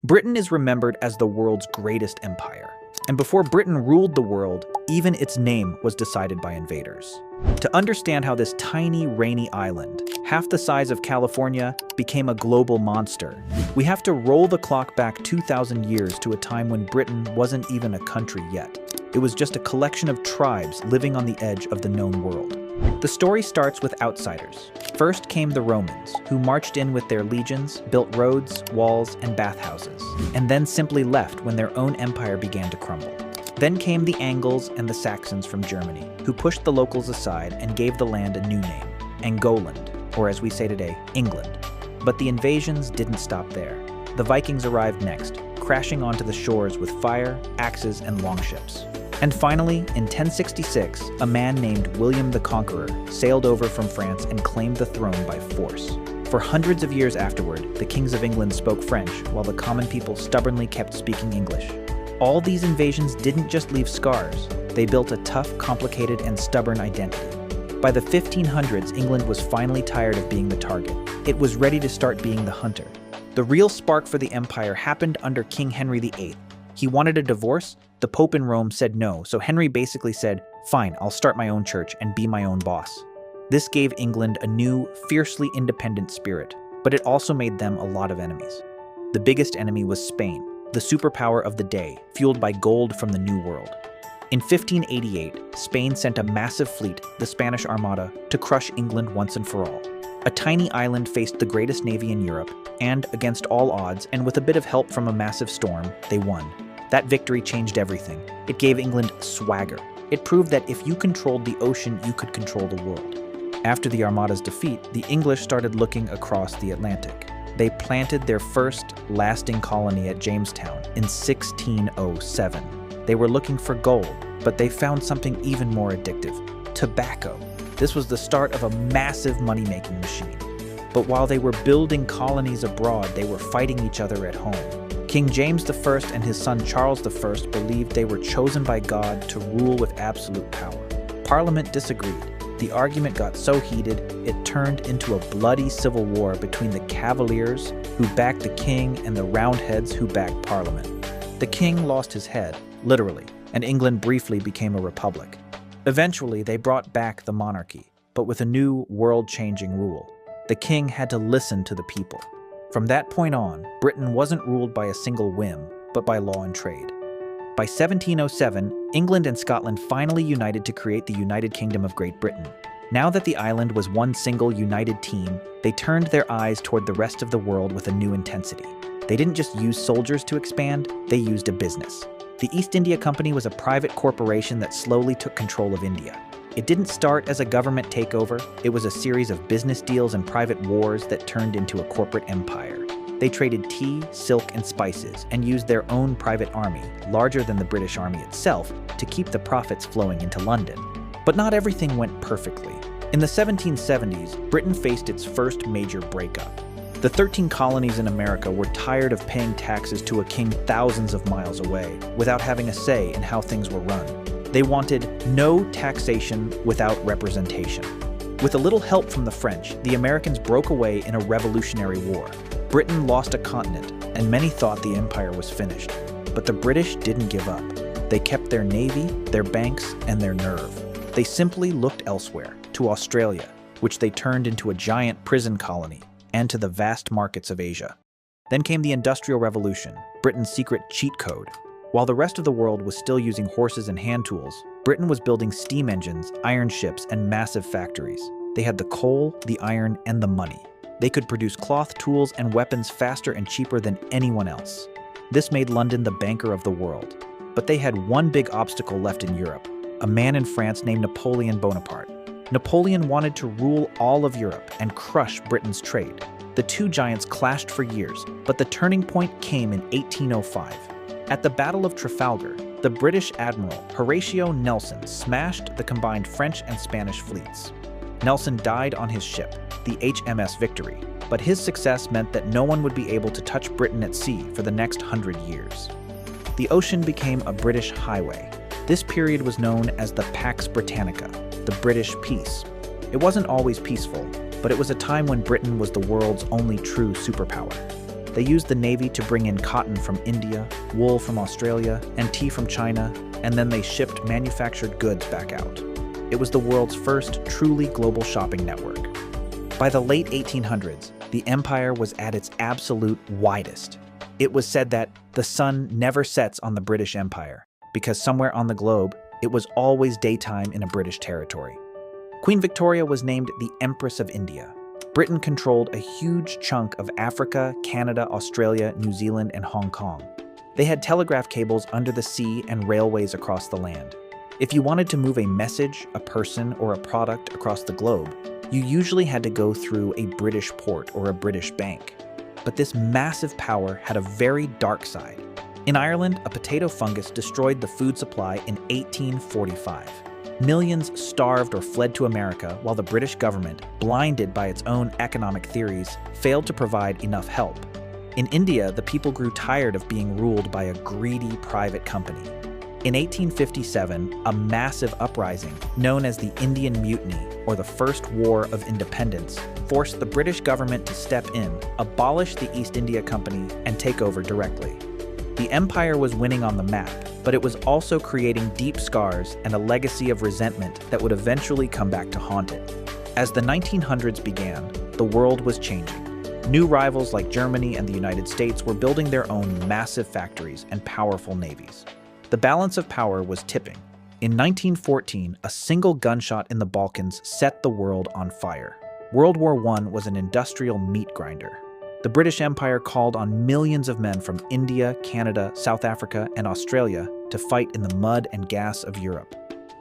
Britain is remembered as the world's greatest empire. And before Britain ruled the world, even its name was decided by invaders. To understand how this tiny, rainy island, half the size of California, became a global monster, we have to roll the clock back 2,000 years to a time when Britain wasn't even a country yet. It was just a collection of tribes living on the edge of the known world. The story starts with outsiders. First came the Romans, who marched in with their legions, built roads, walls, and bathhouses, and then simply left when their own empire began to crumble. Then came the Angles and the Saxons from Germany, who pushed the locals aside and gave the land a new name, Angoland, or as we say today, England. But the invasions didn't stop there. The Vikings arrived next, crashing onto the shores with fire, axes, and longships. And finally, in 1066, a man named William the Conqueror sailed over from France and claimed the throne by force. For hundreds of years afterward, the kings of England spoke French, while the common people stubbornly kept speaking English. All these invasions didn't just leave scars, they built a tough, complicated, and stubborn identity. By the 1500s, England was finally tired of being the target. It was ready to start being the hunter. The real spark for the empire happened under King Henry VIII. He wanted a divorce. The Pope in Rome said no, so Henry basically said, "Fine, I'll start my own church and be my own boss." This gave England a new, fiercely independent spirit, but it also made them a lot of enemies. The biggest enemy was Spain, the superpower of the day, fueled by gold from the New World. In 1588, Spain sent a massive fleet, the Spanish Armada, to crush England once and for all. A tiny island faced the greatest navy in Europe, and against all odds, and with a bit of help from a massive storm, they won. That victory changed everything. It gave England swagger. It proved that if you controlled the ocean, you could control the world. After the Armada's defeat, the English started looking across the Atlantic. They planted their first lasting colony at Jamestown in 1607. They were looking for gold, but they found something even more addictive: tobacco. This was the start of a massive money-making machine. But while they were building colonies abroad, they were fighting each other at home. King James I and his son Charles I believed they were chosen by God to rule with absolute power. Parliament disagreed. The argument got so heated, it turned into a bloody civil war between the Cavaliers, who backed the king, and the Roundheads, who backed Parliament. The king lost his head, literally, and England briefly became a republic. Eventually, they brought back the monarchy, but with a new, world-changing rule. The king had to listen to the people. From that point on, Britain wasn't ruled by a single whim, but by law and trade. By 1707, England and Scotland finally united to create the United Kingdom of Great Britain. Now that the island was one single united team, they turned their eyes toward the rest of the world with a new intensity. They didn't just use soldiers to expand, they used a business. The East India Company was a private corporation that slowly took control of India. It didn't start as a government takeover, it was a series of business deals and private wars that turned into a corporate empire. They traded tea, silk, and spices, and used their own private army, larger than the British Army itself, to keep the profits flowing into London. But not everything went perfectly. In the 1770s, Britain faced its first major breakup. The 13 colonies in America were tired of paying taxes to a king thousands of miles away, without having a say in how things were run. They wanted no taxation without representation. With a little help from the French, the Americans broke away in a revolutionary war. Britain lost a continent, and many thought the empire was finished. But the British didn't give up. They kept their navy, their banks, and their nerve. They simply looked elsewhere, to Australia, which they turned into a giant prison colony, and to the vast markets of Asia. Then came the Industrial Revolution, Britain's secret cheat code. While the rest of the world was still using horses and hand tools, Britain was building steam engines, iron ships, and massive factories. They had the coal, the iron, and the money. They could produce cloth, tools, and weapons faster and cheaper than anyone else. This made London the banker of the world. But they had one big obstacle left in Europe: a man in France named Napoleon Bonaparte. Napoleon wanted to rule all of Europe and crush Britain's trade. The two giants clashed for years, but the turning point came in 1805. At the Battle of Trafalgar, the British Admiral Horatio Nelson smashed the combined French and Spanish fleets. Nelson died on his ship, the HMS Victory, but his success meant that no one would be able to touch Britain at sea for the next 100 years. The ocean became a British highway. This period was known as the Pax Britannica, the British peace. It wasn't always peaceful, but it was a time when Britain was the world's only true superpower. They used the navy to bring in cotton from India, wool from Australia, and tea from China, and then they shipped manufactured goods back out. It was the world's first truly global shopping network. By the late 1800s, the empire was at its absolute widest. It was said that the sun never sets on the British Empire, because somewhere on the globe, it was always daytime in a British territory. Queen Victoria was named the Empress of India. Britain controlled a huge chunk of Africa, Canada, Australia, New Zealand, and Hong Kong. They had telegraph cables under the sea and railways across the land. If you wanted to move a message, a person, or a product across the globe, you usually had to go through a British port or a British bank. But this massive power had a very dark side. In Ireland, a potato fungus destroyed the food supply in 1845. Millions starved or fled to America while the British government, blinded by its own economic theories, failed to provide enough help. In India, the people grew tired of being ruled by a greedy private company. In 1857, a massive uprising, known as the Indian Mutiny, or the First War of Independence, forced the British government to step in, abolish the East India Company, and take over directly. The empire was winning on the map, but it was also creating deep scars and a legacy of resentment that would eventually come back to haunt it. As the 1900s began, the world was changing. New rivals like Germany and the United States were building their own massive factories and powerful navies. The balance of power was tipping. In 1914, a single gunshot in the Balkans set the world on fire. World War I was an industrial meat grinder. The British Empire called on millions of men from India, Canada, South Africa, and Australia to fight in the mud and gas of Europe.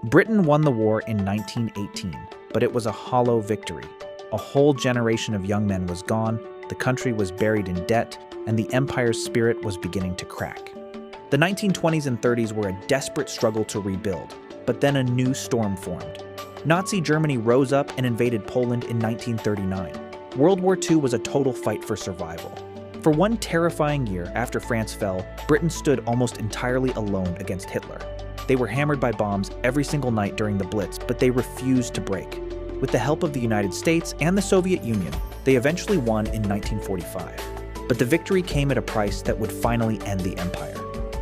Britain won the war in 1918, but it was a hollow victory. A whole generation of young men was gone, the country was buried in debt, and the empire's spirit was beginning to crack. The 1920s and 30s were a desperate struggle to rebuild, but then a new storm formed. Nazi Germany rose up and invaded Poland in 1939. World War II was a total fight for survival. For one terrifying year after France fell, Britain stood almost entirely alone against Hitler. They were hammered by bombs every single night during the Blitz, but they refused to break. With the help of the United States and the Soviet Union, they eventually won in 1945. But the victory came at a price that would finally end the empire.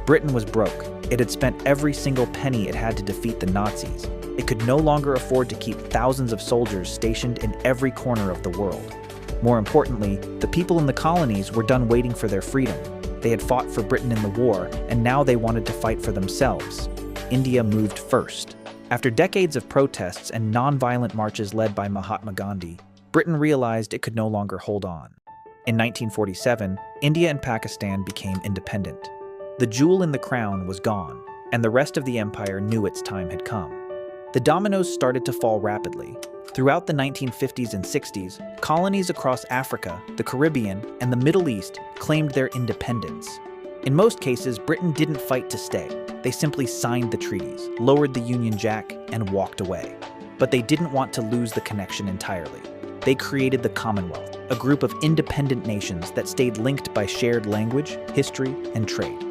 Britain was broke. It had spent every single penny it had to defeat the Nazis. It could no longer afford to keep thousands of soldiers stationed in every corner of the world. More importantly, the people in the colonies were done waiting for their freedom. They had fought for Britain in the war, and now they wanted to fight for themselves. India moved first. After decades of protests and non-violent marches led by Mahatma Gandhi, Britain realized it could no longer hold on. In 1947, India and Pakistan became independent. The jewel in the crown was gone, and the rest of the empire knew its time had come. The dominoes started to fall rapidly. Throughout the 1950s and 60s, colonies across Africa, the Caribbean, and the Middle East claimed their independence. In most cases, Britain didn't fight to stay. They simply signed the treaties, lowered the Union Jack, and walked away. But they didn't want to lose the connection entirely. They created the Commonwealth, a group of independent nations that stayed linked by shared language, history, and trade.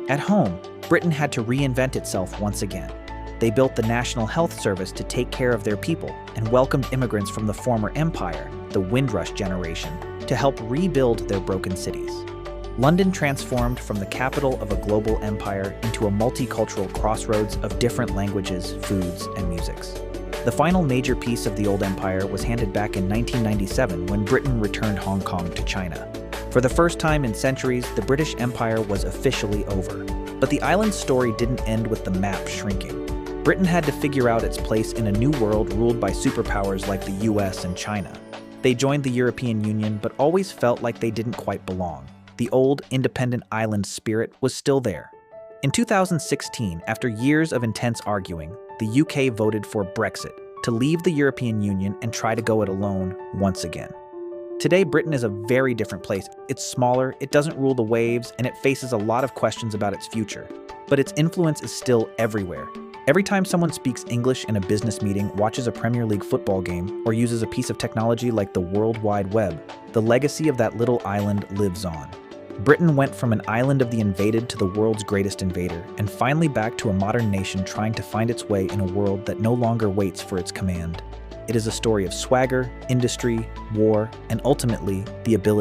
At home, Britain had to reinvent itself once again. They built the National Health Service to take care of their people and welcomed immigrants from the former empire, the Windrush generation, to help rebuild their broken cities. London transformed from the capital of a global empire into a multicultural crossroads of different languages, foods, and musics. The final major piece of the old empire was handed back in 1997 when Britain returned Hong Kong to China. For the first time in centuries, the British Empire was officially over. But the island's story didn't end with the map shrinking. Britain had to figure out its place in a new world ruled by superpowers like the US and China. They joined the European Union, but always felt like they didn't quite belong. The old, independent island spirit was still there. In 2016, after years of intense arguing, the UK voted for Brexit, to leave the European Union and try to go it alone once again. Today, Britain is a very different place. It's smaller, it doesn't rule the waves, and it faces a lot of questions about its future. But its influence is still everywhere. Every time someone speaks English in a business meeting, watches a Premier League football game, or uses a piece of technology like the World Wide Web, the legacy of that little island lives on. Britain went from an island of the invaded to the world's greatest invader, and finally back to a modern nation trying to find its way in a world that no longer waits for its command. It is a story of swagger, industry, war, and ultimately, the ability